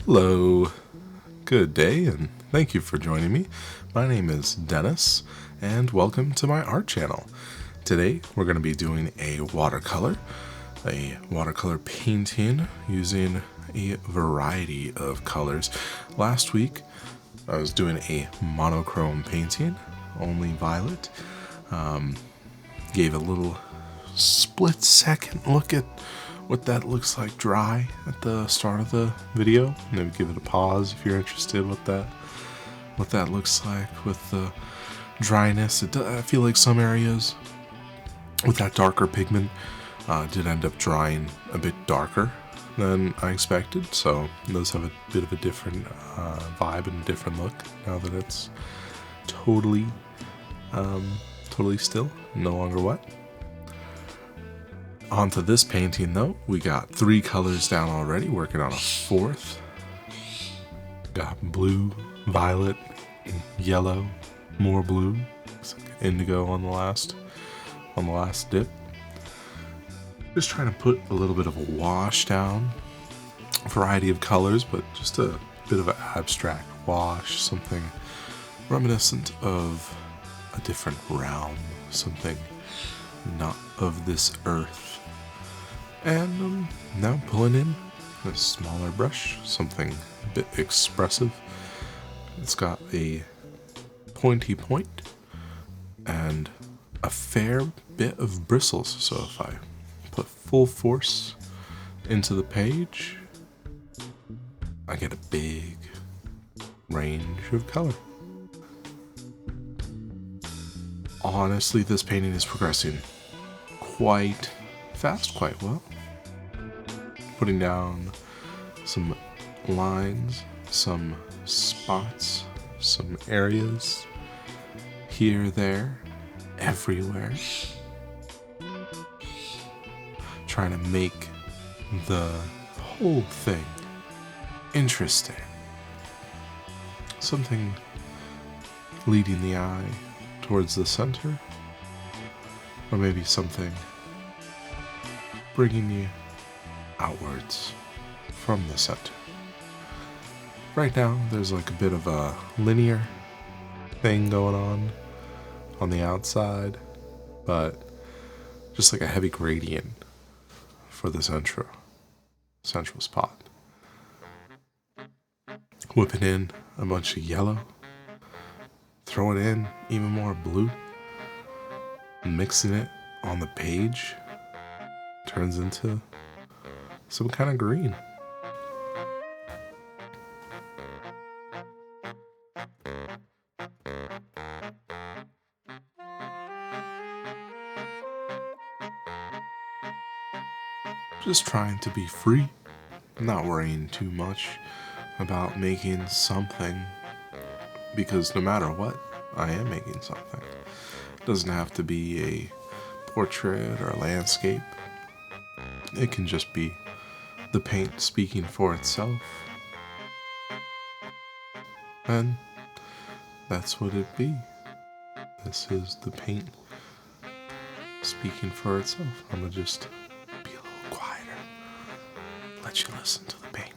Hello, good day, and thank you for joining me. My name is Dennis, and welcome to my art channel. Today, we're going to be doing a watercolor painting using a variety of colors. Last week, I was doing a monochrome painting, only violet. Gave a little split second look at what that looks like dry at the start of the video. Maybe give it a pause if you're interested what that looks like with the dryness. I feel like some areas with that darker pigment did end up drying a bit darker than I expected, so it does have a bit of a different vibe and a different look now that it's totally still, no longer wet. Onto this painting though, we got 3 colors down already, working on a 4th. Got blue, violet, yellow, more blue. Looks like indigo on the last dip. Just trying to put a little bit of a wash down. Variety of colors, but just a bit of an abstract wash, something reminiscent of a different realm, something not of this earth. And now pulling in a smaller brush, something a bit expressive. It's got a pointy point and a fair bit of bristles, so if I put full force into the page, I get a big range of color. Honestly, this painting is progressing quite fast, quite well. Putting down some lines, some spots, some areas, here, there, everywhere. Trying to make the whole thing interesting. Something leading the eye towards the center, or maybe something bringing you outwards from the center. Right now, there's like a bit of a linear thing going on the outside, but just like a heavy gradient for the central spot. Whipping in a bunch of yellow, throwing in even more blue, mixing it on the page turns into some kind of green. Just trying to be free, not worrying too much about making something, because no matter what, I am making something. It doesn't have to be a portrait or a landscape. It can just be the paint speaking for itself. And that's what it be. This is the paint speaking for itself. I'm gonna just be a little quieter. Let you listen to the paint.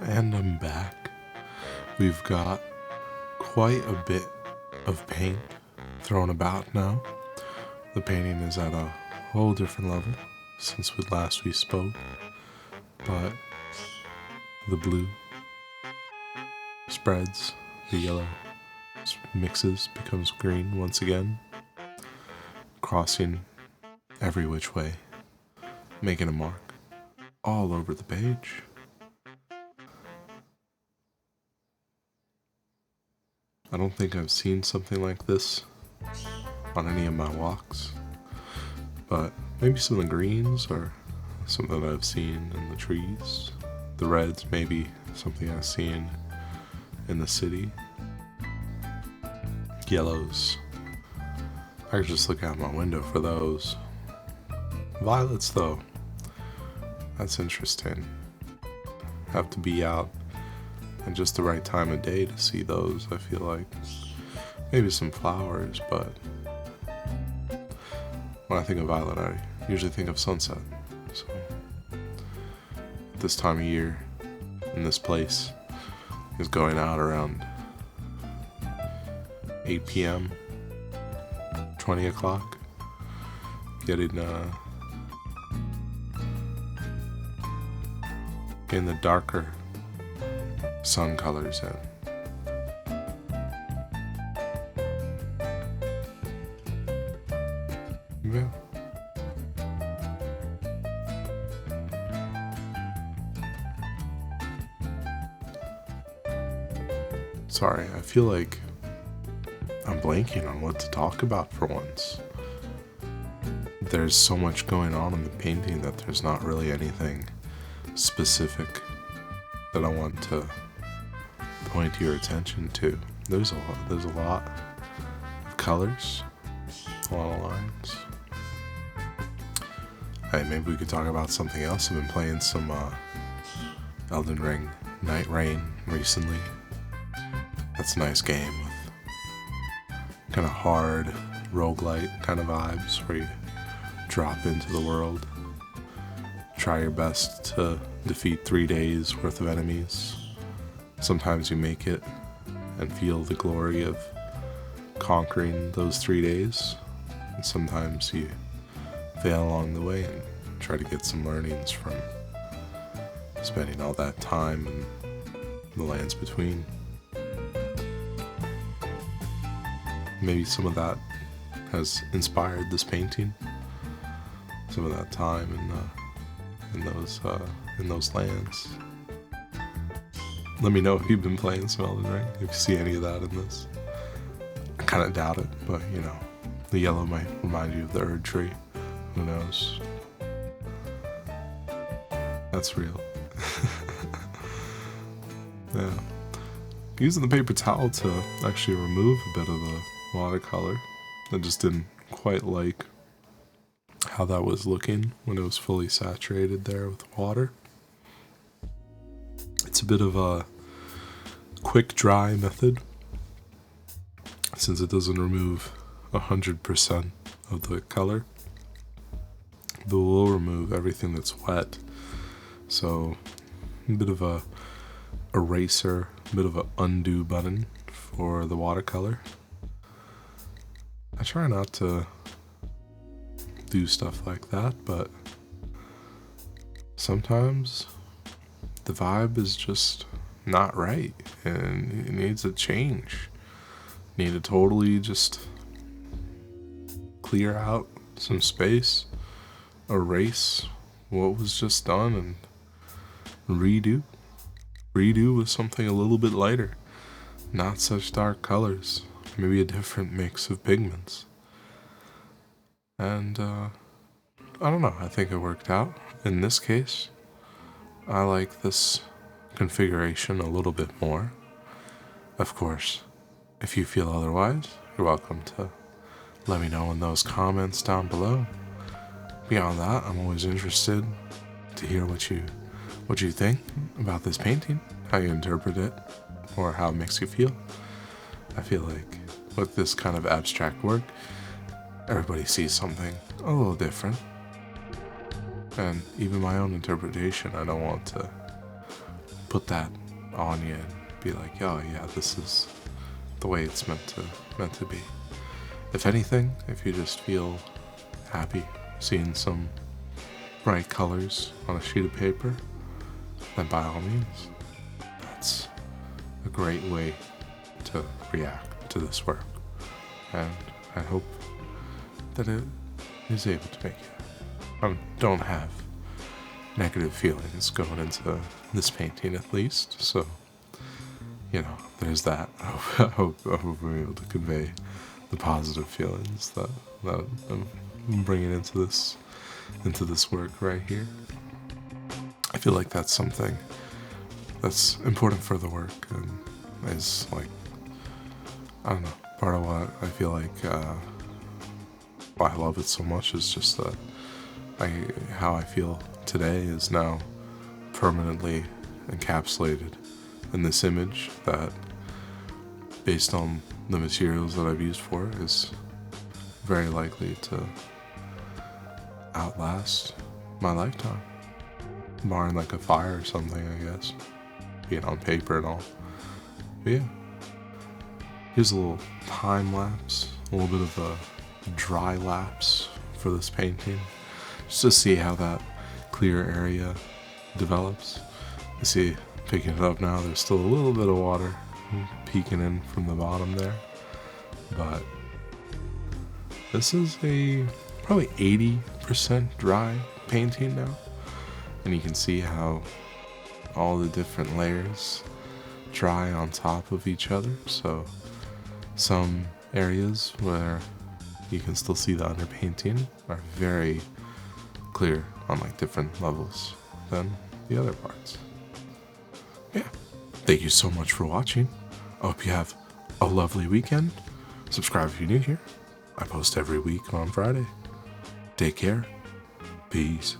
And I'm back. We've got quite a bit of paint thrown about now. The painting is at a whole different level since we spoke, but the blue spreads, the yellow mixes, becomes green once again, crossing every which way, making a mark all over the page. I don't think I've seen something like this on any of my walks, but maybe some of the greens are something that I've seen in the trees. The reds, maybe something I've seen in the city. Yellows, I could just look out my window for those. Violets, though, that's interesting. Have to be out at just the right time of day to see those, I feel like. Maybe some flowers, but when I think of violet, I usually think of sunset. So, this time of year, in this place, is going out around 8 p.m., 20 o'clock, getting the darker sun colors in. Yeah. Sorry, I feel like I'm blanking on what to talk about for once. There's so much going on in the painting that there's not really anything specific that I want to point your attention to. There's a lot of colors, a lot of lines. Hey, maybe we could talk about something else. I've been playing some Elden Ring Night Rain recently. That's a nice game with kind of hard roguelite kind of vibes where you drop into the world, try your best to defeat 3 days worth of enemies. Sometimes you make it and feel the glory of conquering those 3 days, and sometimes you fail along the way and try to get some learnings from spending all that time in the lands between. Maybe some of that has inspired this painting. Some of that time in those lands. Let me know if you've been playing some Elden Ring, if you see any of that in this. I kind of doubt it, but you know, the yellow might remind you of the Erd tree. Who knows? That's real. Yeah. Using the paper towel to actually remove a bit of the watercolor. I just didn't quite like how that was looking when it was fully saturated there with water. It's a bit of a quick dry method since it doesn't remove 100% of the color, but will remove everything that's wet. So a bit of a eraser, a bit of an undo button for the watercolor. I try not to do stuff like that, but sometimes the vibe is just not right and it needs a change. Need to totally just clear out some space, erase what was just done, and redo with something a little bit lighter, not such dark colors, maybe a different mix of pigments. And I don't know, I think it worked out. In this case, I like this configuration a little bit more. Of course, if you feel otherwise, you're welcome to let me know in those comments down below. Beyond that, I'm always interested to hear what you think about this painting, how you interpret it, or how it makes you feel. I feel like with this kind of abstract work, everybody sees something a little different. And even my own interpretation, I don't want to put that on you and be like, oh yeah, this is the way it's meant to be. If anything, if you just feel happy seeing some bright colors on a sheet of paper, then by all means, that's a great way to react to this work. And I hope that it is able to make you don't have negative feelings going into this painting, at least. So, there's that. I hope we're able to convey the positive feelings that I'm bringing into this work right here. I feel like that's something that's important for the work, and is like, I don't know, part of what I feel like why I love it so much is just that how I feel today is now permanently encapsulated in this image that, based on the materials that I've used for it, is very likely to outlast my lifetime, barring like a fire or something, I guess, being on paper and all. But yeah, here's a little time lapse, a little bit of a dry lapse for this painting, just to see how that clear area develops. You see, picking it up now, there's still a little bit of water peeking in from the bottom there, but this is a probably 80% dry painting now, and you can see how all the different layers dry on top of each other. So some areas where you can still see the underpainting are very clear on like different levels than the other parts. Yeah, thank you so much for watching. I hope you have a lovely weekend. Subscribe if you're new here. I post every week on Friday. Take care. Peace.